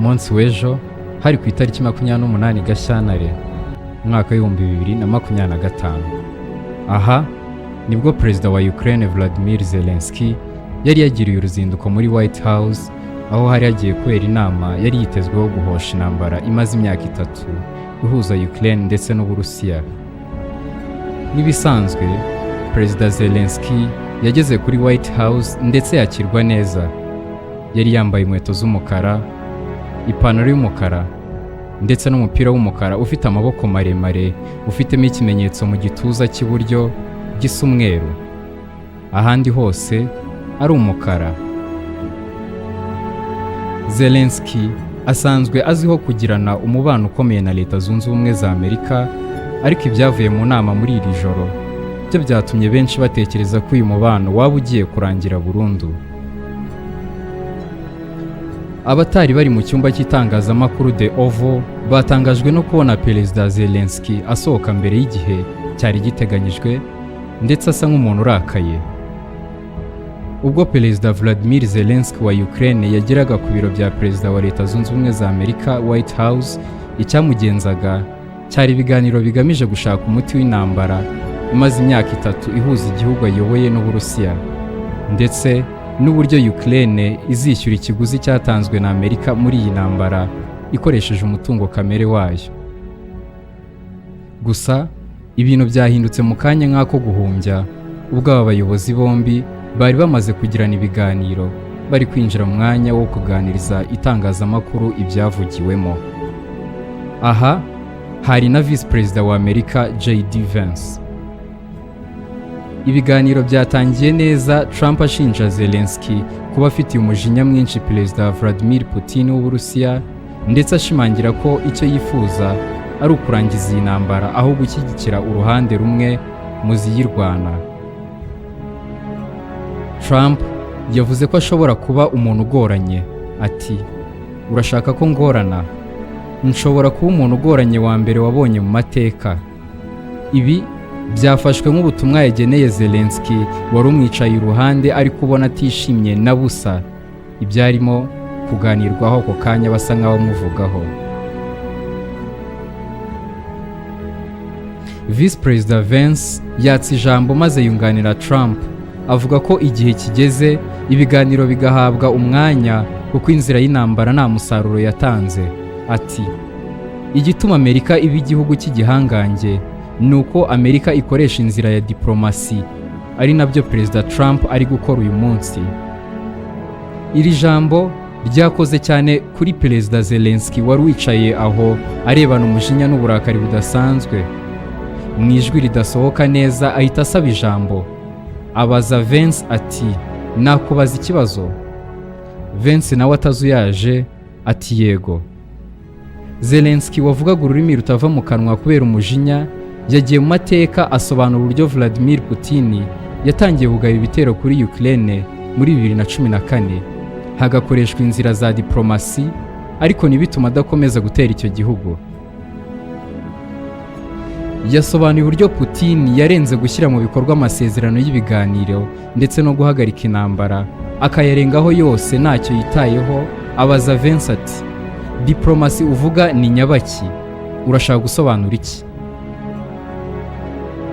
munsi w'ejo hari ku itariki 28 Gashyantare umwaka w'2025. Aha nibwo perezida wa Ukraine Volodymyr Zelensky yari yagiriye uruzinduko muri White House, aho hari yagiye kubera inama yari yitezweho guhosha intambara imaze imyaka 3 ihuza Ukraine ndetse n'Uburusiya. Nibisanzwe perezida Zelensky yageze kuri White House ndetse yakirwa neza. Yari yambaye inkweto z'umukara, ipantaro y'umukara ndetse n'umupira w'umukara ufite amaboko maremare ufitemo ikimenyetso mu gituza cy'iburyo gisa umweru, ahandi hose ari umukara. Zelensky asanzwe azwiho kugirana umubano ukomeye na Leta Zunze Ubumwe za Amerika, ariko ibyavuye mu nama muri iri joro byo byatumye benshi batekereza ko uyu mubano waba ugiye kurangira burundu. Abatari bari mu cyumba cy'itangazamakuru The Oval batangajwe no kubona Perezida Zelensky asohoka mbere y'igihe cyari giteganyijwe ndetse asa nk'umuntu urakaye. Ubwo Perezida Volodymyr Zelensky wa Ukraine yageraga ku biro bya Perezida wa Leta Zunze Ubumwe za Amerika White House, icyamugenzaga cyari ibiganiro bigamije gushaka umuti w'intambara imaze imyaka 3 ihuza igihugu ayoboye n'Uburusiya, ndetse n'uburyo Ukraine izishyura ikiguzi cyatanzwe na Amerika muri iyi ntambara ikoresheje umutungo kamere wayo. Gusa ibintu byahindutse mu kanya nk'ako guhumbya ubwo aba bayobozi bombi bari bamaze kugirana ibiganiro, bari kwinjira mu mwanya wo kuganiriza itangazamakuru ibyavugiwemo. Aha hari na Vice Perezida wa Amerika J.D. Vance. Ibiganiro byatangiye neza, Trump ashinja Zelensky kuba afitiye umujinya mwinshi Perezida Vladimir Putin w'Uburusiya, ndetse ashimangira ko icyo yifuza ari ukurangiza iyi ntambara aho gushyigikira uruhande rumwe mu ziyirwana. Trump yavuze ko ashobora kuba umuntu ugoranye, ati urashaka ko ngorana? Nshobora kuba umuntu ugoranye wa mbere wabonye mu mateka. Ibi byafashwe nk'ubutumwa yageneye Zelensky wari umwicaye iruhande ari kubona atishimye na busa ibyarimo kuganirwaho ako kanya basa nk'abamuvugaho. Vice Perezida Vance yatse ijambo maze yunganira Trump, avuga ko igihe kigeze ibiganiro bigahabwa umwanya kuko inzira y'intambara nta musaruro yatanze. Ati igituma Amerika iba igihugu cy'igihangange nuko Amerika ikoresha inzira ya diplomasi, ari nabyo Perezida Trump ari gukora uyu munsi. Iri jambo ryakoze cyane kuri Perezida Zelensky wari wicaye aho arebana umujinya n'uburakari budasanzwe. Mu ijwi ridasohoka neza ahita asaba ijambo, abaza Vance ati nakubaza ikibazo? Vance nawe atazuyaje ati yego. Zelensky wavugaga ururimi rutava mu kanwa kubera umujinya yagiye mu mateka asobanura uburyo Vladimir Putin yatangiye kugaba ibitero kuri Ukraine muri 2014, hagakoreshwa inzira za diplomasi ariko ntibituma adakomeza gutera icyo gihugu. Yasobanuye uburyo Putin yarenze gushyira mu bikorwa amasezerano y'ibiganiro ndetse no guhagarika intambara, akayarengaho yose ntacyo yitayeho. Abaza Vance ati diplomasi uvuga ni nyabaki? Urashaka gusobanura iki?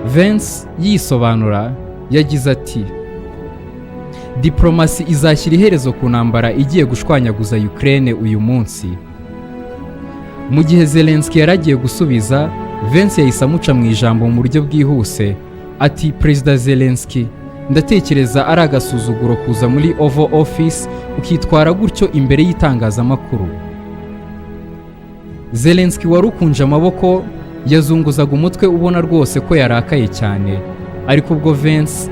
Vance yisobanura yagize ati diplomasi izashyira iherezo ku ntambara igiye gushwanyaguza Ukraine uyu munsi. Mu gihe Zelensky yaragiye gusubiza, Vance yahise amuca mu ijambo mu buryo bwihuse ati Perezida Zelensky, ndatekereza ari agasuzuguro kuza muri Oval Office ukitwara gutyo imbere y'itangazamakuru. Zelensky wari ukunje amaboko yazunguzaga umutwe ubona rwose ko yarakaye cyane, ariko ubwo Vance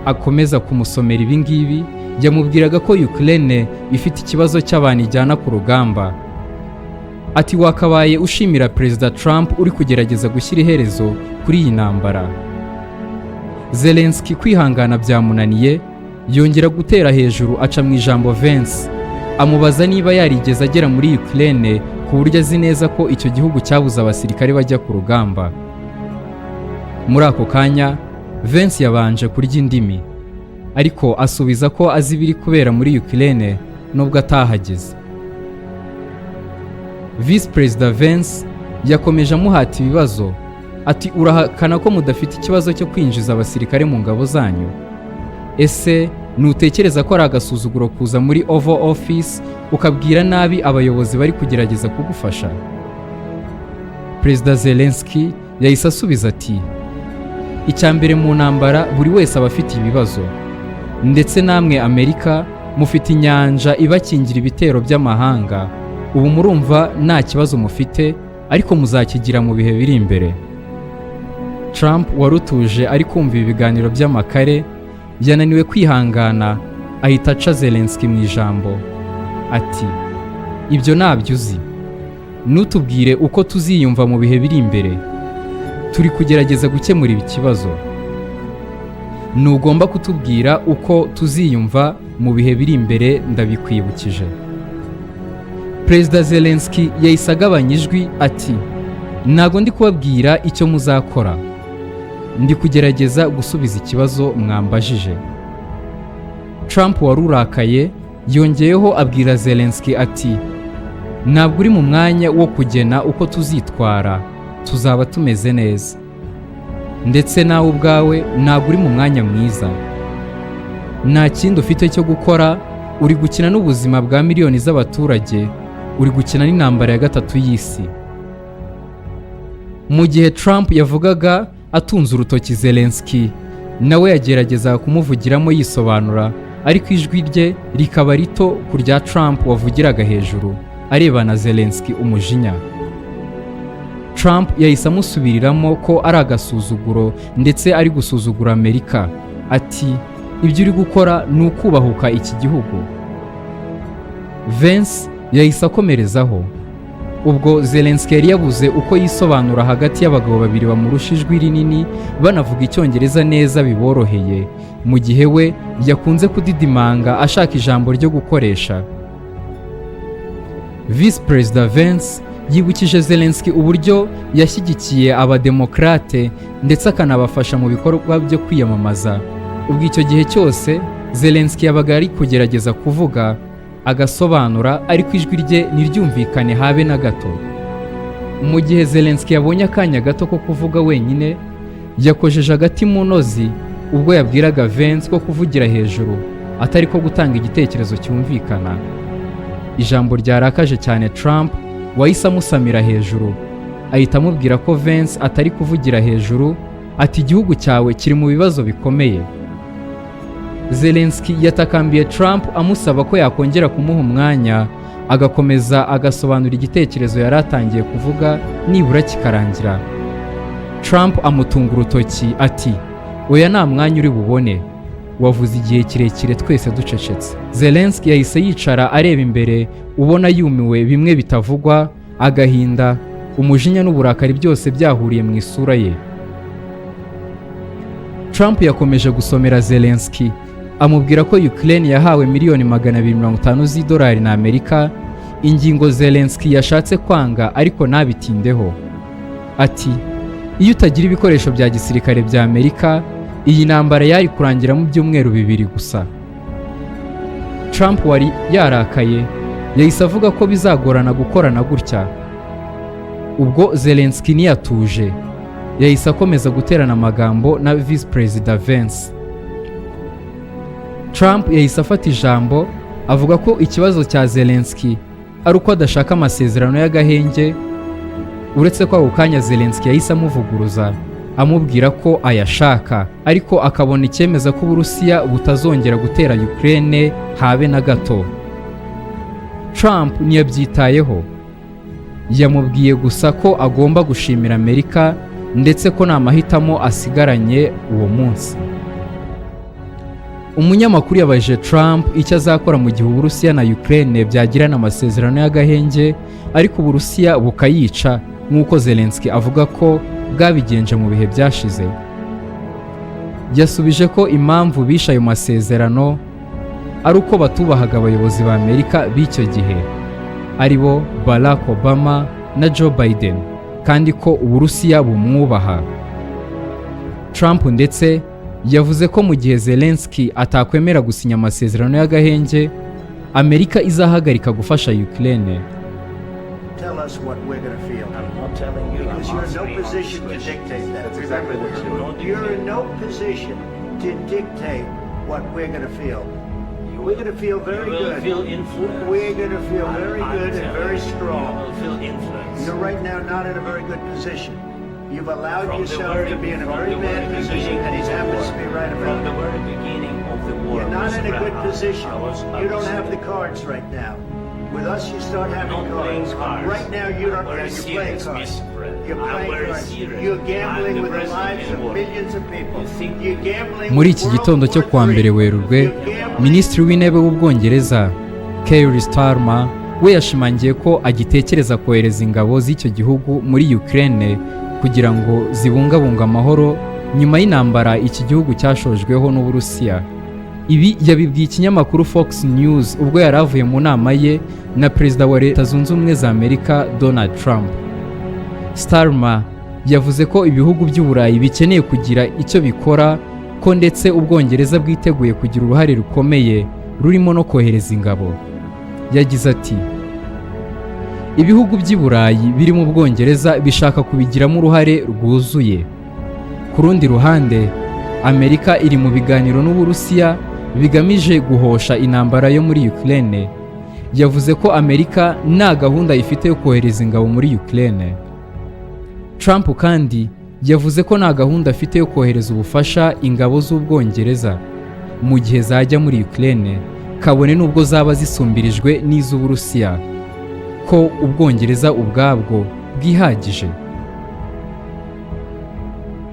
akomeza kumusomera ibingibi yamubwiraga ko Ukraine ifite ikibazo cy'abantu ijyana ku rugamba. Ati wakabaye ushimira Perezida Trump uri kugerageza gushyira iherezo kuri iyi ntambara. Zelensky kwihangana byamunaniye, yongera gutera hejuru aca mu ijambo Vance, amubaza niba yarigeze agera muri Ukraine ku buryo azi neza ko icyo gihugu cyabuze abasirikare bajya ku rugamba. Muri ako kanya Vance yabanje kurya indimi, ariko asubiza ko azi ibiri kubera muri Ukraine nubwo atahageze. Visi Perezida Vance yakomeje amuhata ibibazo ati urahakana ko mudafite ikibazo cyo kwinjiza abasirikare mu ngabo zanyu? Ese nutekereza ko ari agasuzuguro kuza muri Oval Office ukabwira nabi abayobozi bari kugerageza kugufasha? Perezida Zelensky yahise asubiza ati icyambere mu ntambara buri wese aba afite ibibazo, ndetse namwe Amerika mufite inyanja ibakingira ibitero by'amahanga. Ubu murumva nta kibazo mufite, ariko muzakigira mu bihe biri imbere. Trump warutuje ari kumva ibiganiro by'amakare yananiwe kwihangana, ahita aca Zelensky mu ijambo ati ibyo ntabyo uzi, nutubwire uko tuziyumva mu bihe biri imbere. Turi kugerageza gukemura ibi kibazo, ntugomba kutubwira uko tuziyumva mu bihe biri imbere, ndabikwibukije. Perezida Zelensky yahise agabanya ijwi ati ntago ndi kubabwira icyo muzakora, ndi kugerageza gusubiza ikibazo mwambajije. Trump warurakaye yongeyeho abwira Zelensky ati ntabwo uri mu mwanya wo kugena uko tuzitwara, tuzaba tumeze neza, ndetse nawe ubwawe ntabwo uri mu mwanya mwiza. Nta kindi ufite cyo gukora, uri gukina n'ubuzima bwa miliyoni z'abaturage, uri gukina n'intambara ya gatatu y'isi. Mu gihe Trump yavugaga atunze urutoki Zelensky, nawe yagerageza kumuvugiramo yisobanura, ariko ijwi rye rikaba rito ku rya Trump wavugiraga hejuru arebana Zelensky umujinya. Trump yahise amusubiriramo ko ari agasuzuguro ndetse ari gusuzugura Amerika, ati ibyo uri gukora ni ukubahuka iki gihugu. Vance yahise akomerezaho. Ubwo Zelensky yari yabuze uko yisobanura hagati y'abagabo babiri bamurusha ijwi rinini banavuga icyongereza neza biboroheye, mu gihe we yakunze kudidimanga ashaka ijambo ryo gukoresha. Visi Perezida Vance yibukije Zelensky uburyo yashyigikiye abademokrate ndetse akanabafasha mu bikorwa byo kwiyamamaza. Ubwo icyo gihe cyose Zelensky yabaga ari kugerageza kuvuga agasobanura, ariko ijwi rye ntiryumvikane habe na gato. Mu gihe Zelensky yabonye akanya gato ko kuvuga wenyine, yakojeje agati mu ntozi ubwo yabwiraga Vance ko kuvugira hejuru atari ko gutanga igitekerezo cyumvikana. Ijambo ryarakaje cyane Trump wahise amusamira hejuru, ahita amubwira ko Vance atari kuvugira hejuru, ati igihugu cyawe kiri mu bibazo bikomeye. Zelensky yatakambiye Trump amusaba ko yakongera kumuha umwanya agakomeza agasobanura igitekerezo yari atangiye kuvuga nibura kikarangira. Trump amutunga urutoki ati oya nta mwanya uri bubone, wavuze igihe kirekire twese ducecetse. Zelensky yahise yicara areba imbere, ubona yumiwe bimwe bitavugwa, agahinda, umujinya n'uburakari byose byahuriye mu isura ye. Trump yakomeje gusomera Zelensky amubwira ko Ukraine yahawe miliyoni 250 z'idolari na Amerika, ingingo Zelensky yashatse kwanga ariko nabitindeho. Ati iyo utagira ibikoresho bya gisirikare bya Amerika, iyi ntambara yari kurangira mu byumweru 2 gusa. Trump wari yarakaye yahise avuga ko bizagorana gukorana gutya. Ubwo Zelensky ntiyatuje, yahise akomeza guterana amagambo na Visi Perezida Vance. Trump yahise afata ijambo avuga ko ikibazo cya Zelensky ari uko adashaka amasezerano y'agahenge, uretse ko ako kanya Zelensky yahise amuvuguruza amubwira ko ayashaka, ariko akabona icyemeza ko Uburusiya butazongera gutera Ukraine habe na gato. Trump ntiyabyitayeho, yamubwiye gusa ko agomba gushimira Amerika ndetse ko nta mahitamo asigaranye uwo munsi. Umunyamakuru yabajije Trump icyo azakora mu gihe Uburusiya na Ukraine byagirana amasezerano y'agahenge ariko Uburusiya bukayica nk'uko Zelensky avuga ko bwabigenje mu bihe byashize. Yasubije ko impamvu bishe ayo masezerano ari uko batubahaga abayobozi ba Amerika b'icyo gihe, aribo Barack Obama na Joe Biden, kandi ko Uburusiya bumwubaha. Trump ndetse yavuze ko mu gihe Zelensky atakwemera gusinya amasezerano y'agahenge, Amerika izahagarika gufasha Ukraine. tell us what we're going to feel. I'm not telling you. Because you're in no position to dictate that. Remember this. You're in no position to dictate what we're going to feel. We're going to feel very good. You will feel influence. We're going to feel very good and very strong. You will feel influence. You're right now not in a very good position. You've allowed From yourself to be in a very bad position, and it happens to be right From about the it. very beginning of the war. You're not in a good Mr. position. You don't have the cards right now. With us, you start having not playing cards. cards. Right now, you don't. I'm very You're playing serious, cards. Mr. President. You're I'm playing very cards. serious. You're gambling I'm the with the president lives in of war. millions of people. You think You're gambling muri with iki World gitondo cyo War kuwa mbere III. Werurwe, You're gambling. minisitiri w'intebe w'ubwongereza Keir Starmer we yashimangiye ko agitekereza kohereza ingabo z'icyo gihugu muri Ukraine kugira ngo zibungabunga amahoro nyuma y'intambara iki gihugu cyashojweho n'Uburusiya. Ibi yabibwiye ikinyamakuru Fox News ubwo yari avuye mu nama ye na Perezida wa Leta Zunze Ubumwe za Amerika Donald Trump. Starmer yavuze ko ibihugu by'Uburayi bikeneye kugira icyo bikora, ko ndetse Ubwongereza bwiteguye kugira uruhare rukomeye rurimo no kohereza ingabo. Yagize ati, ibihugu by'i Burayi biri mu Bwongereza bishaka kubigiramo uruhare rwuzuye. Ku rundi ruhande, Amerika iri mu biganiro n'Uburusiya bigamije guhosha intambara yo muri Ukraine. Yavuze ko Amerika nta gahunda ifite yo kohereza ingabo muri Ukraine. Trump kandi yavuze ko nta gahunda afite yo kohereza ubufasha ingabo z'Ubwongereza mu gihe zajya muri Ukraine, kabone n'ubwo zaba zisumbirijwe n'iz'Uburusiya, ko Ubwongereza ubwabwo bwihagije.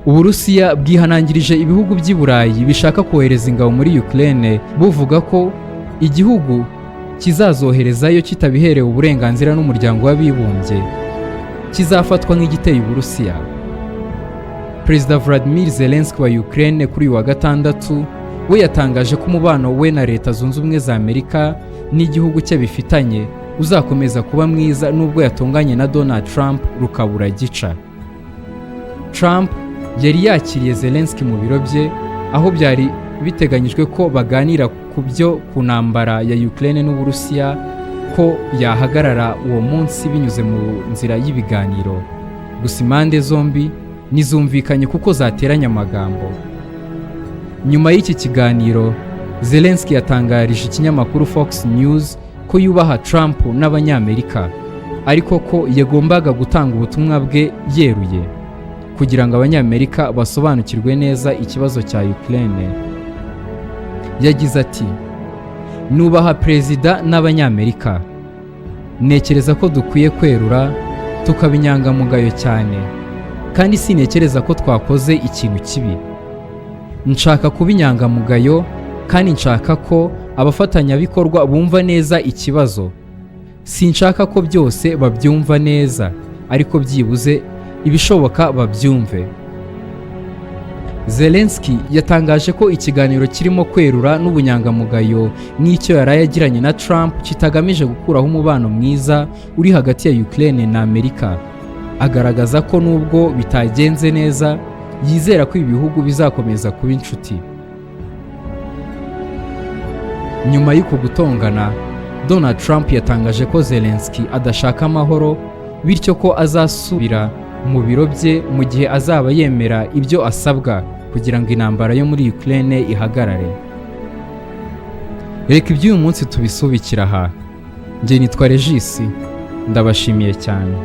Uburusiya bwihanangirije ibihugu by'i Burayi bishaka kohereza ingabo muri Ukraine buvuga ko igihugu kizazoherezayo kitabiherewe uburenganzira n'umuryango w'abibumbye kizafatwa nk'igiteye Uburusiya. Perezida Vladimir Zelensky wa Ukraine kuri uyu wa gatandatu we yatangaje ko umubano we na Leta Zunze Ubumwe za Amerika n'igihugu cye bifitanye uzakomeza kuba mwiza nubwo yatonganye na Donald Trump rukabura gica. Trump yari yakiriye Zelensky mu biro bye aho byari biteganyijwe ko baganira ku ntambara ya Ukraine n'Uburusiya ko yahagarara uwo munsi binyuze mu nzira y'ibiganiro. Gusa impande zombi nizumvikanye kuko zateranye amagambo. Nyuma y'iki kiganiro, Zelensky yatangarije ikinyamakuru Fox News ko yubaha Trump n'Abanyamerika, ariko ko yagombaga gutanga ubutumwa bwe yeruye kugira ngo Abanyamerika basobanukirwe neza ikibazo cya Ukraine. Yagize ati, nubaha Perezida n'Abanyamerika. Nekereza ko dukwiye kwerura tukaba inyangamugayo cyane, kandi sinekereza ko twakoze ikintu kibi. Nshaka kuba inyangamugayo kandi nshaka ko abafatanyabikorwa bumva neza ikibazo. Sinshaka ko byose babyumva neza, ariko byibuze ibishoboka babyumve. Zelensky yatangaje ko ikiganiro kirimo kwerura n'ubunyangamugayo n'icyo yari yagiranye na Trump kitagamije gukuraho umubano mwiza uri hagati ya Ukraine na Amerika. Agaragaza ko nubwo bitagenze neza, yizera ko ibihugu bizakomeza kuba inshuti. Nyuma y'uko gutongana, Donald Trump yatangaje ko Zelensky adashaka amahoro, bityo ko azasubira mu biro bye mu gihe azaba yemera ibyo asabwa kugira ngo intambara yo muri Ukraine ihagarare. Reka iby'uyu munsi tubisubikira aha. Njye nitwa Regis, ndabashimiye cyane.